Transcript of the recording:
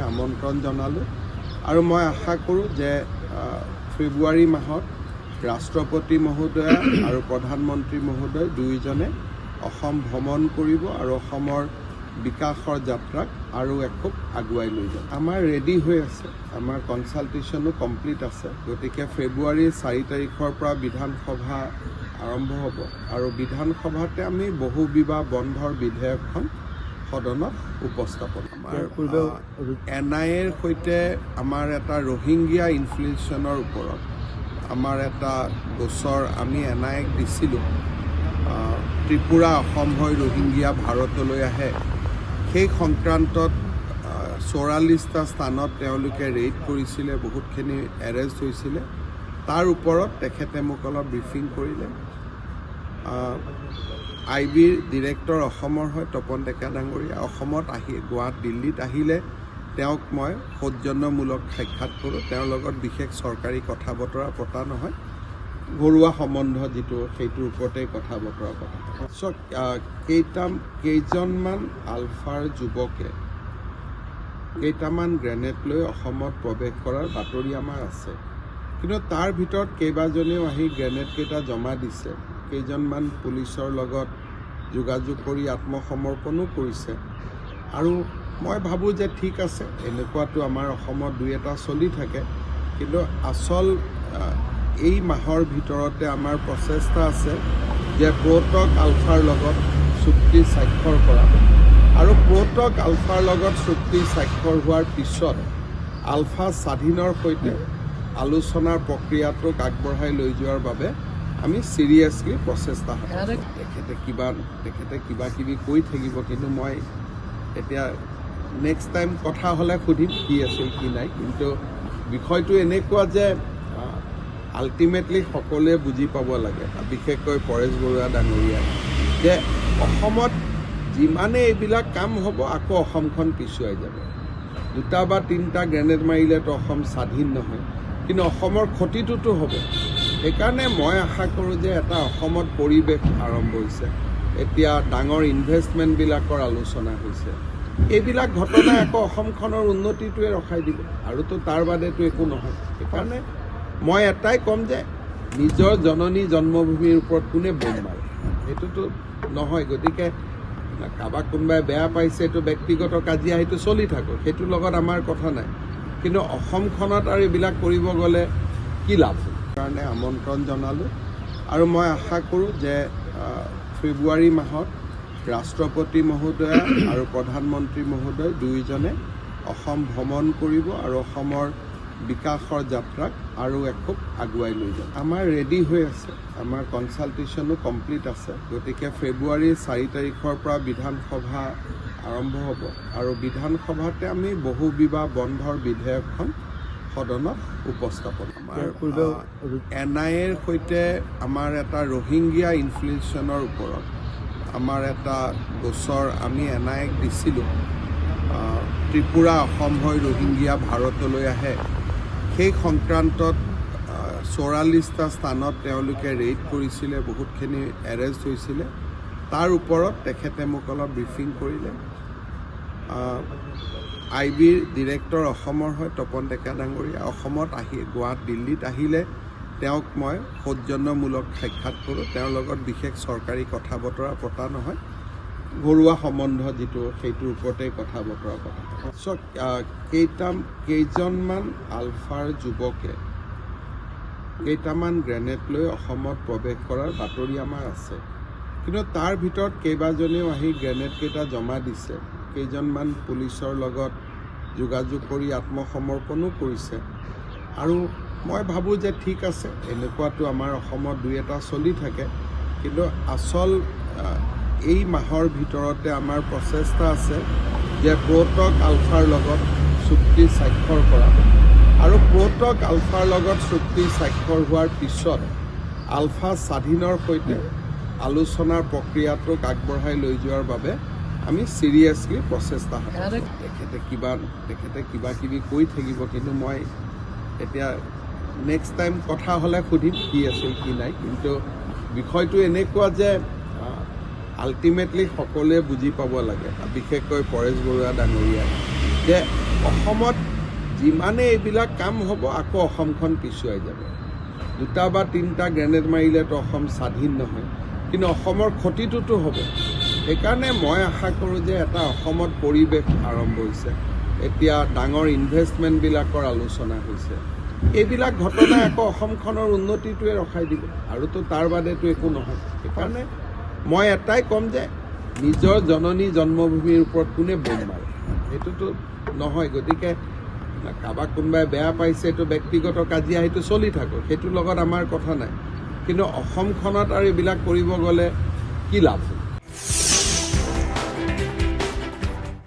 আমন্ত্ৰণ জনালোঁ আৰু মই আশা কৰোঁ যে ফেব্ৰুৱাৰী মাহত ৰাষ্ট্ৰপতি মহোদয়া আৰু প্ৰধানমন্ত্ৰী মহোদয় দুয়োজনে অসম ভ্ৰমণ কৰিব আৰু অসমৰ বিকাশৰ যাত্ৰাক আৰু এখোপ আগুৱাই লৈ যাব। আমাৰ ৰেডি হৈ আছে, আমাৰ কনচালটেশ্যনো কমপ্লিট আছে। গতিকে ফেব্ৰুৱাৰীৰ 4 তাৰিখৰ পৰা বিধানসভা আৰম্ভ হ'ব আৰু বিধানসভাতে আমি বহু বিবাহ বন্ধৰ বিধেয়কখন সদনত উপস্থাপন আমাৰ NIAৰ সৈতে আমাৰ এটা ৰোহিংগীয়া ইনফ্লেশ্যনৰ ওপৰত আমাৰ এটা গোচৰ আমি NIAক দিছিলোঁ। ত্ৰিপুৰা অসম হৈ ৰোহিংগীয়া ভাৰতলৈ আহে, সেই সংক্ৰান্তত 44টা স্থানত তেওঁলোকে ৰেইড কৰিছিলে, বহুতখিনি এৰেষ্ট হৈছিলে। তাৰ ওপৰত তেখেতে মোক অলপ ব্ৰিফিং কৰিলে। IBৰ ডিৰেক্টৰ অসমৰ হয় তপন ডেকা ডাঙৰীয়া, অসমত দিল্লীত আহিলে তেওঁক মই সৌজন্যমূলক সাক্ষাৎ কৰোঁ। তেওঁৰ লগত বিশেষ চৰকাৰী কথা বতৰা পতা নহয়, ঘৰুৱা সম্বন্ধ যিটো সেইটোৰ ওপৰতে কথা বতৰা পতা। কেইজনমান আলফাৰ যুৱকে কেইটামান গ্ৰেনেড লৈ অসমত প্ৰৱেশ কৰাৰ বাতৰি আমাৰ আছে, কিন্তু তাৰ ভিতৰত কেইবাজনেও আহি গ্ৰেনেডকেইটা জমা দিছে। কেইজনমান পুলিচৰ লগত যোগাযোগ কৰি আত্মসমৰ্পণো কৰিছে আৰু মই ভাবোঁ যে ঠিক আছে, এনেকুৱাটো আমাৰ অসমত দুই এটা চলি থাকে, কিন্তু আচল এই মাহৰ ভিতৰতে আমাৰ প্ৰচেষ্টা আছে যে প্ৰ'টক আলফাৰ লগত চুক্তি স্বাক্ষৰ কৰা আৰু প্ৰ'টক আলফাৰ লগত চুক্তি স্বাক্ষৰ হোৱাৰ পিছত আলফা স্বাধীনৰ সৈতে আলোচনাৰ প্ৰক্ৰিয়াটোক আগবঢ়াই লৈ যোৱাৰ বাবে আমি চিৰিয়াছলি প্ৰচেষ্টা হাতত। তেখেতে কিবা কিবি কৈ থাকিব, কিন্তু মই এতিয়া নেক্সট টাইম কথা হ'লে সুধিম কি আছিল কি নাই। কিন্তু বিষয়টো এনেকুৱা যে আল্টিমেটলি সকলোৱে বুজি পাব লাগে, বিশেষকৈ পৰেশ বৰুৱা ডাঙৰীয়াই, যে অসমত যিমানে এইবিলাক কাম হ'ব আকৌ অসমখন পিছুৱাই যাব। 2টা বা 3টা গ্ৰেনেড মাৰিলেতো অসম স্বাধীন নহয়, কিন্তু অসমৰ ক্ষতিটোতো হ'ব। সেইকাৰণে মই আশা কৰোঁ যে এটা অসমত পৰিৱেশ আৰম্ভ হৈছে, এতিয়া ডাঙৰ ইনভেষ্টমেণ্টবিলাকৰ আলোচনা হৈছে। এইবিলাক ঘটনাই আকৌ অসমখনৰ উন্নতিটোৱে ৰখাই দিব আৰুতো তাৰ বাদেতো একো নহয়। সেইকাৰণে মই এটাই ক'ম যে নিজৰ জননী জন্মভূমিৰ ওপৰত কোনে বোম মাৰে, সেইটোতো নহয়। গতিকে কাৰোবাক কোনোবাই বেয়া পাইছে, এইটো ব্যক্তিগত কাজিয়া, সেইটো চলি থাকক, সেইটোৰ লগত আমাৰ কথা নাই। কিন্তু অসমখনত আৰু এইবিলাক কৰিব গ'লে কি লাভ? কাৰণে আমন্ত্ৰণ জনালোঁ আৰু মই আশা কৰোঁ যে ফেব্ৰুৱাৰী মাহত ৰাষ্ট্ৰপতি মহোদয়া আৰু প্ৰধানমন্ত্ৰী মহোদয় দুয়োজনে অসম ভ্ৰমণ কৰিব আৰু অসমৰ বিকাশৰ যাত্ৰাক আৰু এখোপ আগুৱাই লৈ যাব। আমাৰ ৰেডি হৈ আছে, আমাৰ কনচালটেশ্যনো কমপ্লিট আছে। গতিকে ফেব্ৰুৱাৰীৰ 4 তাৰিখৰ পৰা বিধানসভা আৰম্ভ হ'ব আৰু বিধানসভাতে আমি বহু বিবাহ বন্ধৰ বিধেয়কখন সদনত উপস্থাপন আমাৰ NIAৰ সৈতে আমাৰ এটা ৰোহিংগীয়া ইনফ্লেশ্যনৰ ওপৰত আমাৰ এটা গোচৰ আমি NIAক দিছিলোঁ। ত্ৰিপুৰা অসম হৈ ৰোহিংগীয়া ভাৰতলৈ আহে, সেই সংক্ৰান্তত 44টা স্থানত তেওঁলোকে ৰেইড কৰিছিলে, বহুতখিনি এৰেষ্ট হৈছিলে। তাৰ ওপৰত তেখেতে মোক অলপ ব্ৰিফিং কৰিলে। IBৰ ডিৰেক্টৰ অসমৰ হয় তপন ডেকা ডাঙৰীয়া, অসমত দিল্লীত আহিলে তেওঁক মই সৌজন্যমূলক সাক্ষাৎ কৰোঁ। তেওঁৰ লগত বিশেষ চৰকাৰী কথা বতৰা পতা নহয়, ঘৰুৱা সম্বন্ধ যিটো সেইটোৰ ওপৰতে কথা বতৰা পতা। কেইজনমান আলফাৰ যুৱকে কেইটামান গ্ৰেনেড লৈ অসমত প্ৰৱেশ কৰাৰ বাতৰি আমাৰ আছে, কিন্তু তাৰ ভিতৰত কেইবাজনেও আহি গ্ৰেনেডকেইটা জমা দিছে। কেইজনমান পুলিচৰ লগত যোগাযোগ কৰি আত্মসমৰ্পণো কৰিছে আৰু মই ভাবোঁ যে ঠিক আছে, এনেকুৱাটো আমাৰ অসমত দুই এটা চলি থাকে, কিন্তু আচল এই মাহৰ ভিতৰতে আমাৰ প্ৰচেষ্টা আছে যে প্ৰ'টক আলফাৰ লগত চুক্তি স্বাক্ষৰ কৰা আৰু প্ৰ'টক আলফাৰ লগত চুক্তি স্বাক্ষৰ হোৱাৰ পিছত আলফা স্বাধীনৰ সৈতে আলোচনাৰ প্ৰক্ৰিয়াটোক আগবঢ়াই লৈ যোৱাৰ বাবে আমি চিৰিয়াছলি প্ৰচেষ্টা হাতত। তেখেতে কিবা কিবি কৈ থাকিব, কিন্তু মই এতিয়া নেক্সট টাইম কথা হ'লে সুধিম কি আছিল কি নাই। কিন্তু বিষয়টো এনেকুৱা যে আল্টিমেটলি সকলোৱে বুজি পাব লাগে, বিশেষকৈ পৰেশ বৰুৱা ডাঙৰীয়াই, যে অসমত যিমানে এইবিলাক কাম হ'ব আকৌ অসমখন পিছুৱাই যাব। 2টা বা 3টা গ্ৰেনেড মাৰিলেতো অসম স্বাধীন নহয়, কিন্তু অসমৰ ক্ষতিটোতো হ'ব। সেইকাৰণে মই আশা কৰোঁ যে এটা অসমত পৰিৱেশ আৰম্ভ হৈছে, এতিয়া ডাঙৰ ইনভেষ্টমেণ্টবিলাকৰ আলোচনা হৈছে। এইবিলাক ঘটনাই আকৌ অসমখনৰ উন্নতিটোৱে ৰখাই দিব, আৰুতো তাৰ বাদেতো একো নহয়। সেইকাৰণে মই এটাই ক'ম যে নিজৰ জননী জন্মভূমিৰ ওপৰত কোনে বোম মাৰে, সেইটোতো নহয়। গতিকে কাৰোবাক কোনোবাই বেয়া পাইছে, এইটো ব্যক্তিগত কাজিয়া, সেইটো চলি থাকক, সেইটোৰ লগত আমাৰ কথা নাই। কিন্তু অসমখনত আৰু এইবিলাক কৰিব গ'লে কি লাভ?